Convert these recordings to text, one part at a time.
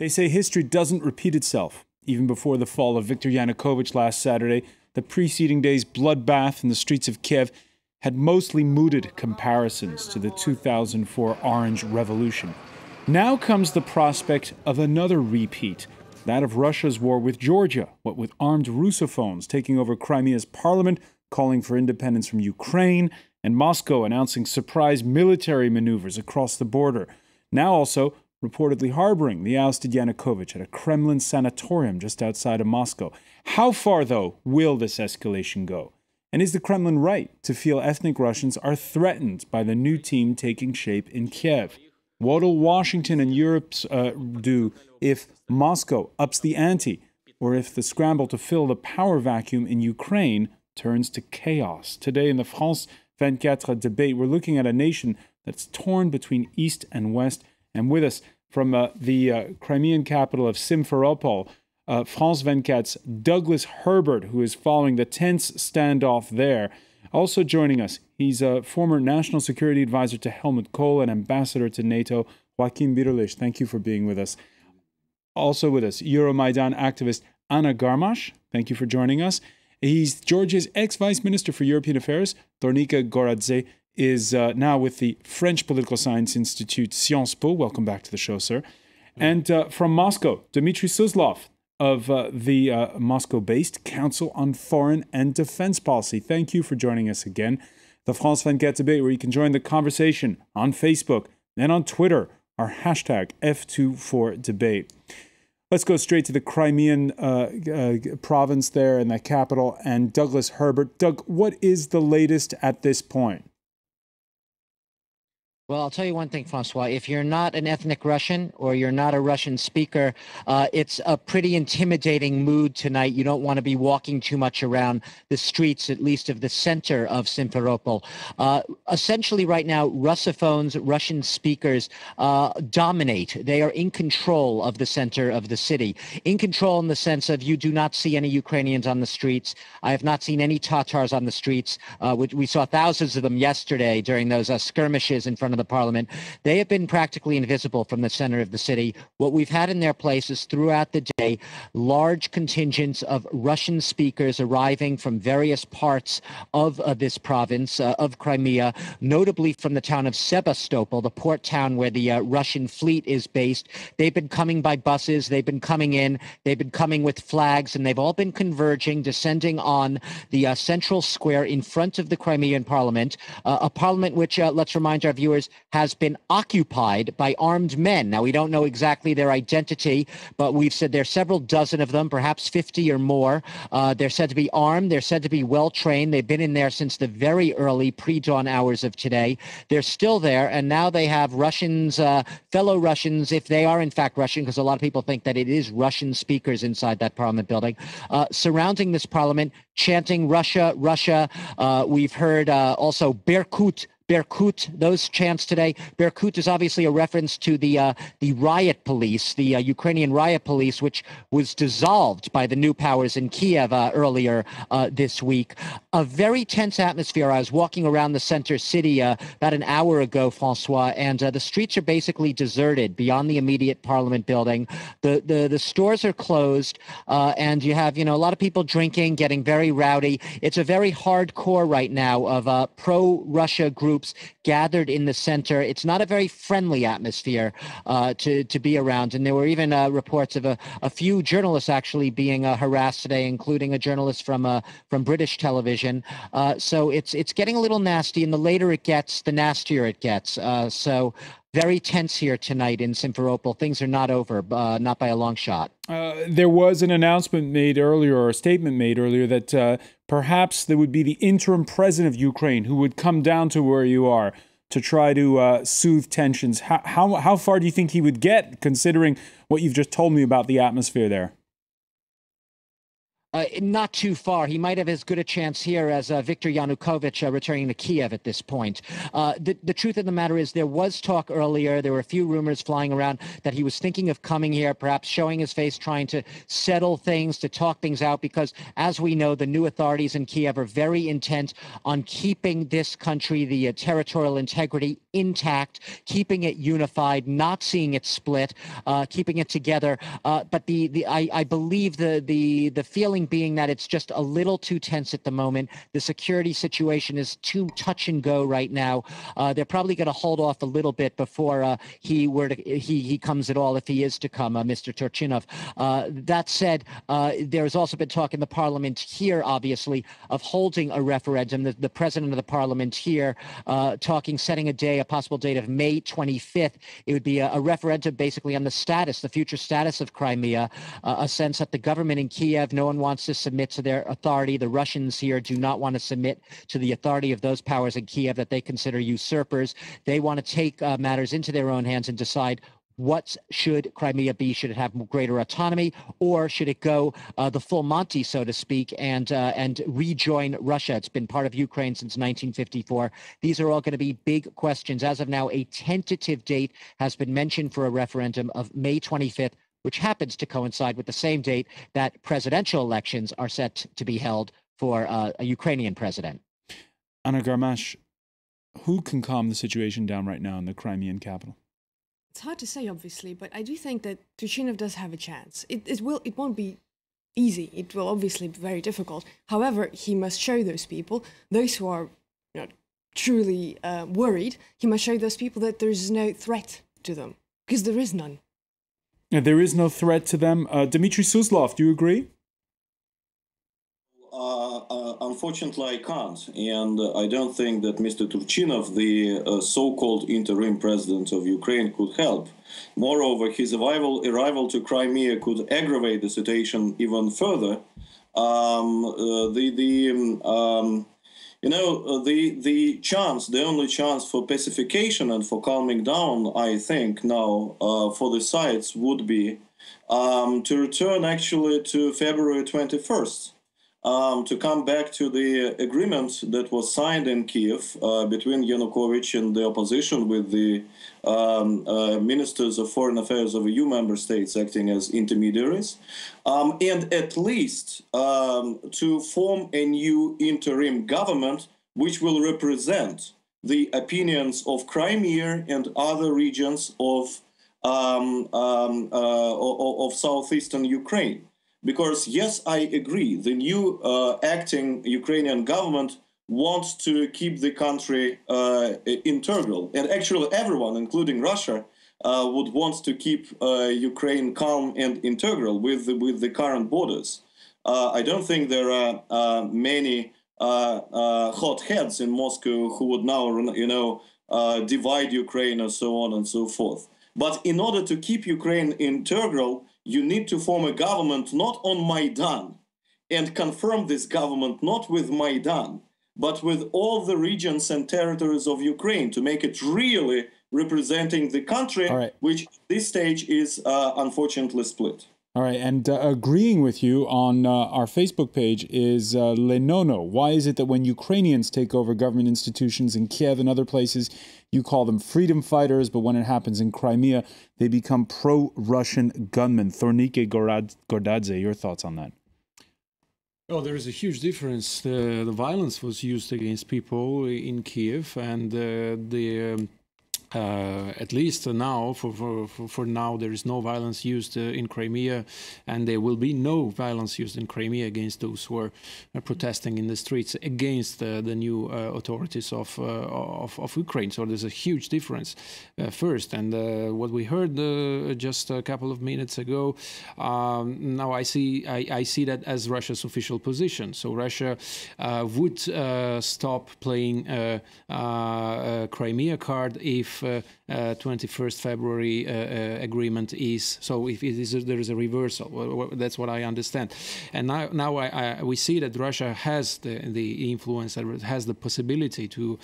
They say history doesn't repeat itself. Even before the fall of Viktor Yanukovich last Saturday, the preceding day's bloodbath in the streets of Kiev had mostly mooted comparisons to the 2004 Orange Revolution. Now comes the prospect of another repeat, that of Russia's war with Georgia, what with armed Russophones taking over Crimea's parliament, calling for independence from Ukraine, and Moscow announcing surprise military maneuvers across the border. Now also reportedly harboring the ousted Yanukovych at a Kremlin sanatorium just outside of Moscow. How far, though, will this escalation go? And is the Kremlin right to feel ethnic Russians are threatened by the new team taking shape in Kiev? What'll Washington and Europe do if Moscow ups the ante, or if the scramble to fill the power vacuum in Ukraine turns to chaos? Today in the France 24 debate, we're looking at a nation that's torn between East and West. And with us from the Crimean capital of Simferopol, France 24's Douglas Herbert, who is following the tense standoff there. Also joining us, he's a former national security advisor to Helmut Kohl and ambassador to NATO, Joachim BITTERLICH. Thank you for being with us. Also with us, Euro-Maidan activist Anna GARMASH. Thank you for joining us. He's Georgia's ex-vice minister for European affairs. Thornike GORDAZE is now with the French Political Science Institute, Sciences Po. Welcome back to the show, sir. And from Moscow, Dmitry SUSLOV of the Moscow-based Council on Foreign and Defense Policy. Thank you for joining us again. The France 24 debate, where you can join the conversation on Facebook and on Twitter, our hashtag F24debate. Let's go straight to the Crimean province there in the capital, and Douglas Herbert. Doug, what is the latest at this point? Well, I'll tell you one thing, Francois. If you're not an ethnic Russian or you're not a Russian speaker, it's a pretty intimidating mood tonight. You don't want to be walking too much around the streets, at least of the center of Simferopol. Essentially, right now, Russophones, Russian speakers, dominate. They are in control of the center of the city. In control in the sense of you do not see any Ukrainians on the streets. I have not seen any Tatars on the streets. We saw thousands of them yesterday during those skirmishes in front of the parliament. They have been practically invisible from the center of the city. What we've had in their places throughout the day, large contingents of Russian speakers arriving from various parts of this province of Crimea, notably from the town of Sebastopol, the port town where the Russian fleet is based. They've been coming by buses, they've been coming in, they've been coming with flags, and they've all been converging, descending on the central square in front of the Crimean parliament, a parliament which, let's remind our viewers, has been occupied by armed men. Now, we don't know exactly their identity, but we've said there are several dozen of them, perhaps 50 or more. They're said to be armed. They're said to be well-trained. They've been in there since the very early pre-dawn hours of today. They're still there, and now they have Russians, fellow Russians, if they are in fact Russian, because a lot of people think that it is Russian speakers inside that parliament building, surrounding this parliament, chanting Russia, Russia. We've heard also Berkut, those chants today. Berkut is obviously a reference to the riot police, the Ukrainian riot police, which was dissolved by the new powers in Kiev earlier this week. A very tense atmosphere. I was walking around the center city about an hour ago, Francois, and the streets are basically deserted beyond the immediate parliament building. The stores are closed, and you have, a lot of people drinking, getting very rowdy. It's a very hardcore right now of pro-Russia groups gathered in the center. It's not a very friendly atmosphere to be around, and there were even reports of a few journalists actually being harassed today, including a journalist from British television. So it's getting a little nasty, and the later it gets, the nastier it gets. So very tense here tonight in Simferopol. Things are not over, not by a long shot. There was an announcement made earlier, or a statement made earlier, that perhaps there would be the interim president of Ukraine who would come down to where you are to try to soothe tensions. How far do you think he would get, considering what you've just told me about the atmosphere there? Not too far. He might have as good a chance here as Viktor Yanukovich returning to Kiev at this point. The truth of the matter is there was talk earlier. There were a few rumors flying around that he was thinking of coming here, perhaps showing his face, trying to settle things, to talk things out, because as we know, the new authorities in Kiev are very intent on keeping this country, the territorial integrity intact, keeping it unified, not seeing it split, keeping it together. But I believe the feeling being that it's just a little too tense at the moment. The security situation is too touch and go right now. They're probably going to hold off a little bit before he comes at all, if he is to come, Mr. Turchinov. That said, there's also been talk in the parliament here, obviously, of holding a referendum. The president of the parliament here setting a possible date of May 25th. It would be a referendum basically on the future status of Crimea, a sense that the government in Kiev, no one wants to submit to their authority. The Russians here do not want to submit to the authority of those powers in Kiev that they consider usurpers. They want to take matters into their own hands and decide what should Crimea be. Should it have greater autonomy, or should it go the full Monty, so to speak, and rejoin Russia? It's been part of Ukraine since 1954. These are all going to be big questions. As of now, a tentative date has been mentioned for a referendum of May 25th, which happens to coincide with the same date that presidential elections are set to be held for a Ukrainian president. Anna GARMASH, who can calm the situation down right now in the Crimean capital? It's hard to say, obviously, but I do think that Turchinov does have a chance. It won't be easy. It will obviously be very difficult. However, he must show those people, those who are truly worried, he must show those people that there is no threat to them, because there is none. There is no threat to them. Dmitry SUSLOV, do you agree? Unfortunately, I can't. And I don't think that Mr. Turchinov, the so-called interim president of Ukraine, could help. Moreover, his arrival to Crimea could aggravate the situation even further. The only chance for pacification and for calming down, I think now, for the sides would be to return actually to February 21st, to come back to the agreement that was signed in Kiev between Yanukovych and the opposition, with the ministers of foreign affairs of EU member states acting as intermediaries, and at least to form a new interim government which will represent the opinions of Crimea and other regions of southeastern Ukraine. Because, yes, I agree, the new acting Ukrainian government wants to keep the country integral. And actually everyone, including Russia, would want to keep Ukraine calm and integral with the current borders. I don't think there are many hot heads in Moscow who would now, divide Ukraine and so on and so forth. But in order to keep Ukraine integral, you need to form a government not on Maidan, and confirm this government not with Maidan, but with all the regions and territories of Ukraine, to make it really representing the country, which at this stage is unfortunately split. All right, and agreeing with you on our Facebook page is Lenono. Why is it that when Ukrainians take over government institutions in Kiev and other places, you call them freedom fighters, but when it happens in Crimea, they become pro-Russian gunmen? Thornike, GORDAZE, your thoughts on that? Oh, there is a huge difference. The violence was used against people in Kiev, and at least now, for now, there is no violence used in Crimea, and there will be no violence used in Crimea against those who are protesting in the streets against the new authorities of Ukraine. So there's a huge difference first. And what we heard just a couple of minutes ago, now I see that as Russia's official position. So Russia would stop playing Crimea card if 21st February agreement is. So if there is a reversal, that's what I understand. And now we see that Russia has the influence, has the possibility to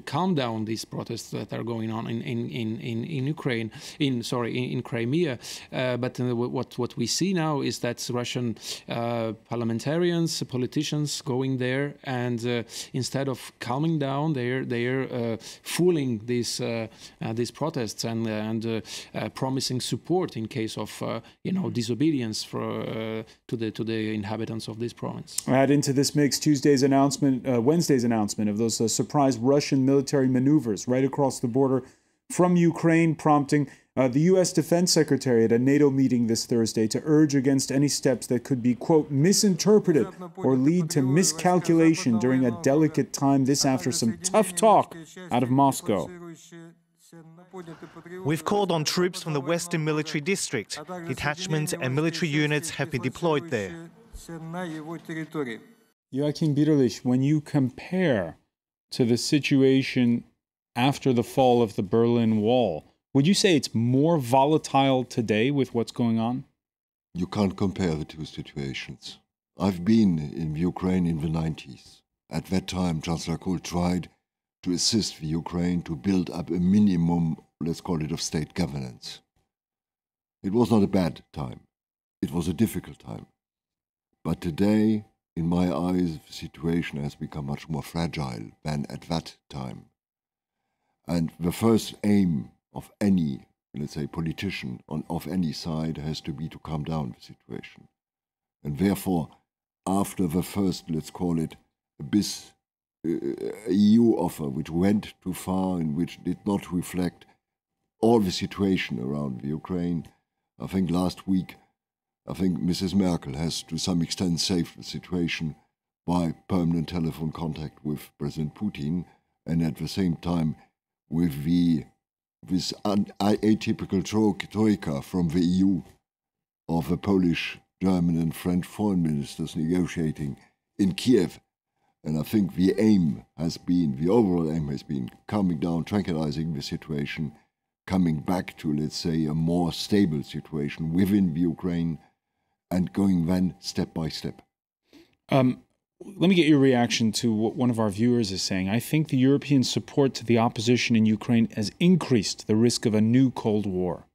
calm down these protests that are going on in Ukraine, in Crimea. But what we see now is that Russian parliamentarians, politicians going there, and instead of calming down, they're fooling these protests and promising support in case of disobedience to the inhabitants of this province. Add into this mix Wednesday's announcement of those surprise Russian military maneuvers right across the border from Ukraine, prompting the U.S. Defense Secretary at a NATO meeting this Thursday to urge against any steps that could be, quote, misinterpreted or lead to miscalculation during a delicate time. This after some tough talk out of Moscow. We've called on troops from the Western Military District. Detachments and military units have been deployed there. Joachim, BITTERLICH, when you compare to the situation after the fall of the Berlin Wall, would you say it's more volatile today with what's going on? You can't compare the two situations. I've been in Ukraine in the 90s. At that time, Chancellor Kohl tried to assist the Ukraine to build up a minimum, let's call it, of state governance. It was not a bad time. It was a difficult time. But today, in my eyes, the situation has become much more fragile than at that time. And the first aim of any, let's say, politician of any side has to be to calm down the situation. And therefore, after the first, let's call it, this EU offer, which went too far and which did not reflect all the situation around the Ukraine, I think last week, Mrs. Merkel has to some extent saved the situation by permanent telephone contact with President Putin, and at the same time with this atypical troika from the EU of the Polish, German and French foreign ministers negotiating in Kiev. And I think the overall aim has been calming down, tranquilizing the situation, coming back to, let's say, a more stable situation within the Ukraine, and going then step by step. Let me get your reaction to what one of our viewers is saying. I think the European support to the opposition in Ukraine has increased the risk of a new Cold War.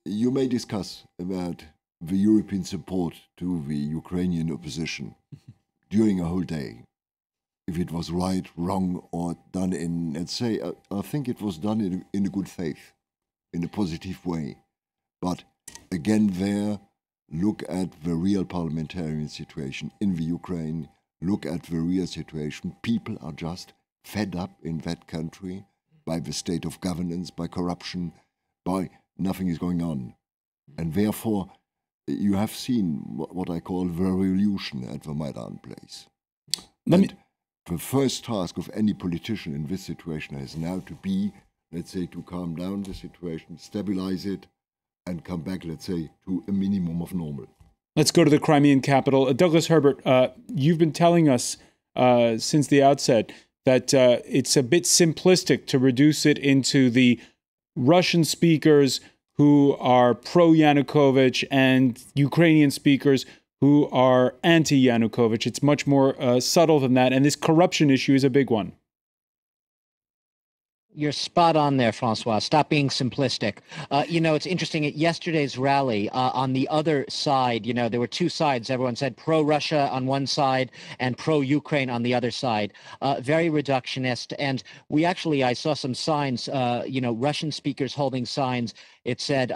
You may discuss about the European support to the Ukrainian opposition during a whole day. If it was right, wrong, or done in, let's say, I think it was done in a good faith, in a positive way. But again there, look at the real parliamentarian situation in the Ukraine, look at the real situation. People are just fed up in that country by the state of governance, by corruption, by nothing is going on. And therefore, you have seen what I call the revolution at the Maidan place. The first task of any politician in this situation is now to be, let's say, to calm down the situation, stabilize it, and come back, let's say, to a minimum of normal. Let's go to the Crimean capital. Douglas Herbert, you've been telling us since the outset that it's a bit simplistic to reduce it into the Russian speakers who are pro-Yanukovych and Ukrainian speakers who are anti-Yanukovych. It's much more subtle than that, and this corruption issue is a big one. You're spot on there, Francois. Stop being simplistic. It's interesting. At yesterday's rally, on the other side, there were two sides. Everyone said pro-Russia on one side and pro-Ukraine on the other side. Very reductionist. And I saw some signs, Russian speakers holding signs. It said,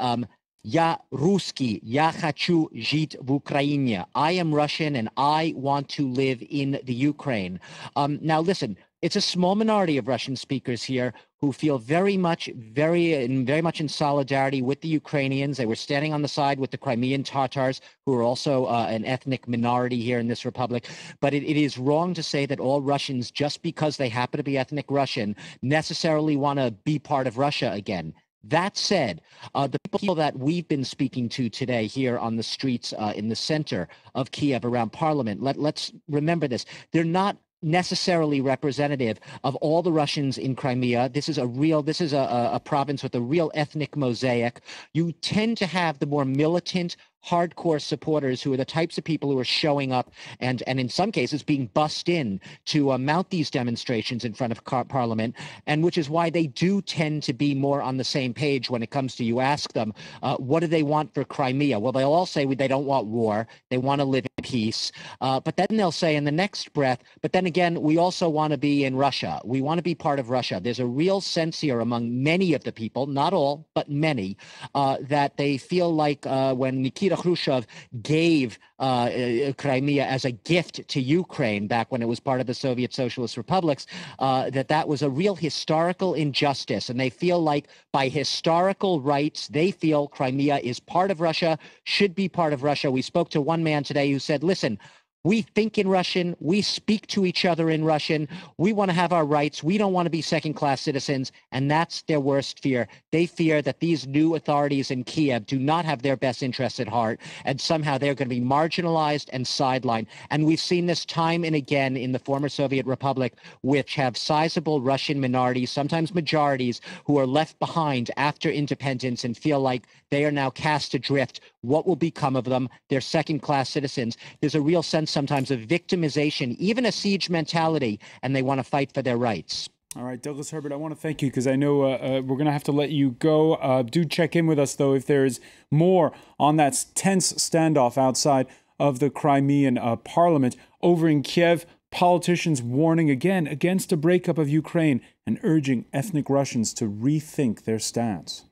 "Я русский, я хочу жить в Украине." I am Russian and I want to live in the Ukraine. Now, listen, it's a small minority of Russian speakers here who feel very much in solidarity with the Ukrainians. They were standing on the side with the Crimean Tatars, who are also an ethnic minority here in this republic. But it is wrong to say that all Russians, just because they happen to be ethnic Russian, necessarily want to be part of Russia again. That said, the people that we've been speaking to today here on the streets in the center of Kiev around Parliament, let's remember this. They're not necessarily representative of all the Russians in Crimea. This is a province with a real ethnic mosaic. You tend to have the more militant, hardcore supporters who are the types of people who are showing up and in some cases being bussed in to mount these demonstrations in front of Parliament, and which is why they do tend to be more on the same page when it comes to, you ask them, what do they want for Crimea? Well, they'll all say they don't want war. They want to live in peace. But then they'll say in the next breath, but then again, we also want to be in Russia. We want to be part of Russia. There's a real sense here among many of the people, not all, but many, that they feel like when Nikita Khrushchev gave Crimea as a gift to Ukraine back when it was part of the Soviet Socialist Republics, that was a real historical injustice. And they feel like by historical rights, they feel Crimea is part of Russia, should be part of Russia. We spoke to one man today who said, listen, we think in Russian. We speak to each other in Russian. We want to have our rights. We don't want to be second-class citizens. And that's their worst fear. They fear that these new authorities in Kiev do not have their best interests at heart, and somehow they're going to be marginalized and sidelined. And we've seen this time and again in the former Soviet Republic, which have sizable Russian minorities, sometimes majorities, who are left behind after independence and feel like they are now cast adrift. What will become of them? They're second-class citizens. There's a real sense sometimes of victimization, even a siege mentality, and they want to fight for their rights. All right, Douglas Herbert, I want to thank you because I know we're going to have to let you go. Do check in with us, though, if there is more on that tense standoff outside of the Crimean parliament. Over in Kiev, politicians warning again against a breakup of Ukraine and urging ethnic Russians to rethink their stance.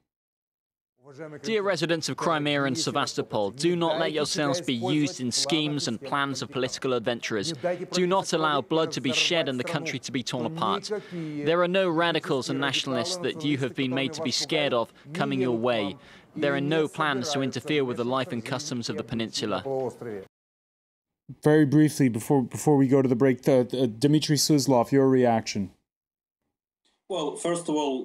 Dear residents of Crimea and Sevastopol, do not let yourselves be used in schemes and plans of political adventurers. Do not allow blood to be shed and the country to be torn apart. There are no radicals and nationalists that you have been made to be scared of coming your way. There are no plans to interfere with the life and customs of the peninsula. Very briefly, before we go to the break, Dmitry SUSLOV, your reaction. Well, first of all,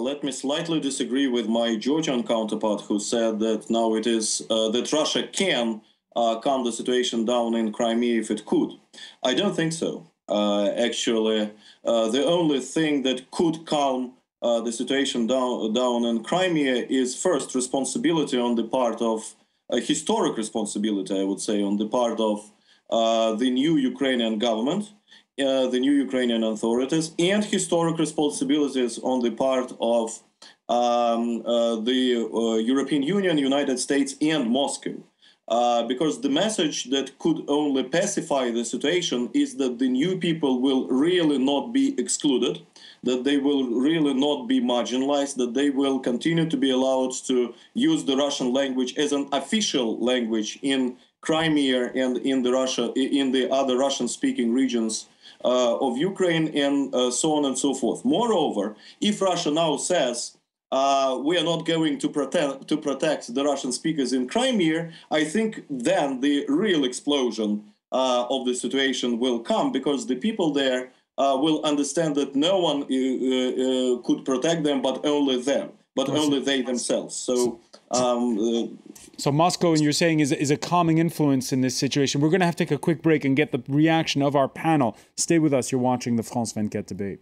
let me slightly disagree with my Georgian counterpart who said that now it is that Russia can calm the situation down in Crimea if it could. I don't think so. Actually, the only thing that could calm the situation down in Crimea is first responsibility on the part of historic responsibility, I would say, on the part of the new Ukrainian government, the new Ukrainian authorities, and historic responsibilities on the part of the European Union, United States, and Moscow. Because the message that could only pacify the situation is that the new people will really not be excluded, that they will really not be marginalized, that they will continue to be allowed to use the Russian language as an official language in Crimea and in the other Russian-speaking regions of Ukraine, and so on and so forth. Moreover, if Russia now says we are not going to protect the Russian speakers in Crimea, I think then the real explosion of the situation will come, because the people there will understand that no one could protect them but only them, but only they themselves. So Moscow, and you're saying, is a calming influence in this situation. We're going to have to take a quick break and get the reaction of our panel. Stay with us. You're watching the France 24 debate.